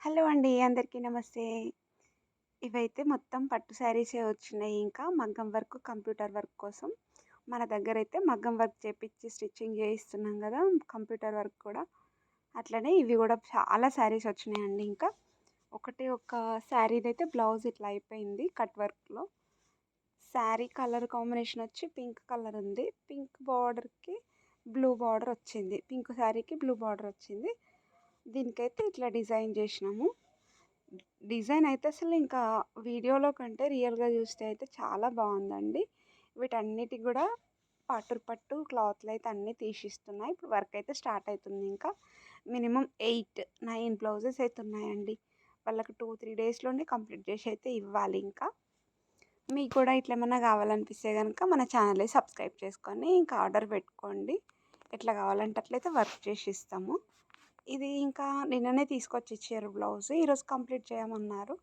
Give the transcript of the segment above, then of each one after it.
Hello అండి. అందరికీ నమస్తే. ఇవైతే మొత్తం పట్టు శారీసే వచ్చినాయి. ఇంకా మగ్గం వర్క్, కంప్యూటర్ వర్క్ కోసం మన దగ్గరైతే మగ్గం వర్క్ చేపిచ్చి స్టిచ్చింగ్ చేయిస్తున్నాం గదా! కంప్యూటర్ వర్క్ కూడా. అట్లనే ఇవి గూడా చాలా శారీస్ వచ్చినాయండి ఇంకా. ఒక శారీదైతే బ్లౌజ్ ఇట్లా అయిపోయింది కట్ వర్క్‌లో. శారీ కలర్ కాంబినేషన్ వచ్చి పింక్ కలర్ ఉంది. పింక్ బార్డర్‌కి బ్లూ బార్డర్ వచ్చింది. పింక్ శారీకి బ్లూ బార్డర్ వచ్చింది. దీనికైతే ఇట్లా డిజైన్ చేసినాము. డిజైన్ అయితే అసలు ఇంకా వీడియోలో కంటే రియల్‌గా చూస్తే అయితే చాలా బాగుందండి. వీటన్నిటికి కూడా పట్టు క్లాత్‌లు అయితే అన్నీ తీసిస్తున్నాయి. ఇప్పుడు వర్క్ అయితే స్టార్ట్ అవుతుంది ఇంకా. మినిమమ్ 8, 9 బ్లౌజెస్ అయితే ఉన్నాయండి. వాళ్ళకి 2, 3 డేస్‌లోనే కంప్లీట్ చేసి అయితే ఇవ్వాలి ఇంకా. మీకు కూడా ఇట్లా ఏమన్నా కావాలనిపిస్తే కనుక మన ఛానల్ని సబ్స్క్రైబ్ చేసుకొని ఇంకా ఆర్డర్ పెట్టుకోండి. ఎట్లా కావాలంటే అట్లయితే వర్క్ చేసి ఇస్తాము. ఇది ఇంకా నిన్ననే తీసుకొచ్చి ఇచ్చారు బ్లౌజ్. ఈరోజు కంప్లీట్ చేయమన్నారు.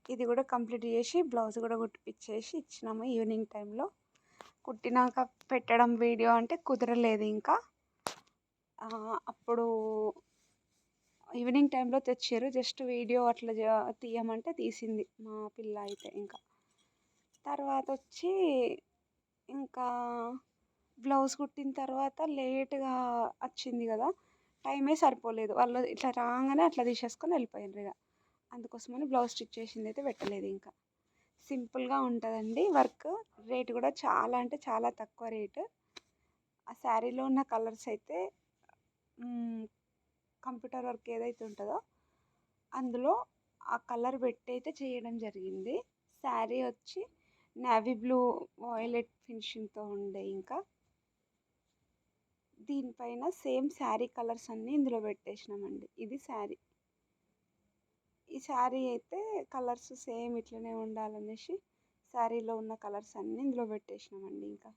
ఇది కూడా కంప్లీట్ చేసి బ్లౌజ్ కూడా కుట్టిపిచ్చేసి ఇచ్చినాము ఈవినింగ్ టైంలో. కుట్టినాక పెట్టడం వీడియో అంటే కుదరలేదు ఇంకా. అప్పుడు ఈవినింగ్ టైంలో తెచ్చారు. జస్ట్ వీడియో అట్లా తీయమంటే తీసింది మా పిల్ల అయితే ఇంకా. తర్వాత వచ్చి ఇంకా బ్లౌజ్ కుట్టిన తర్వాత లేట్గా వచ్చింది కదా, టైమే సరిపోలేదు. వాళ్ళు ఇట్లా రాగానే అట్లా తీసేసుకొని వెళ్ళిపోయారు ఇక. అందుకోసమని బ్లౌజ్ స్టిచ్ చేసింది అయితే పెట్టలేదు ఇంకా. సింపుల్గా ఉంటుందండి వర్క్. రేట్ కూడా చాలా అంటే చాలా తక్కువ రేటు. ఆ శారీలో ఉన్న కలర్స్ అయితే కంప్యూటర్ వర్క్ ఏదైతే ఉంటుందో అందులో ఆ కలర్ పెట్టి అయితే చేయడం జరిగింది. శారీ వచ్చి నేవీ బ్లూ వాయిలెట్ ఫినిషింగ్తో ఉండే ఇంకా. దీనిపైన సేమ్ శారీ కలర్స్ అన్నీ ఇందులో పెట్టేసినామండి. ఇది శారీ. ఈ శారీ అయితే కలర్స్ సేమ్ ఇట్లనే ఉండాలనేసి శారీలో ఉన్న కలర్స్ అన్నీ ఇందులో పెట్టేసినామండి ఇంకా.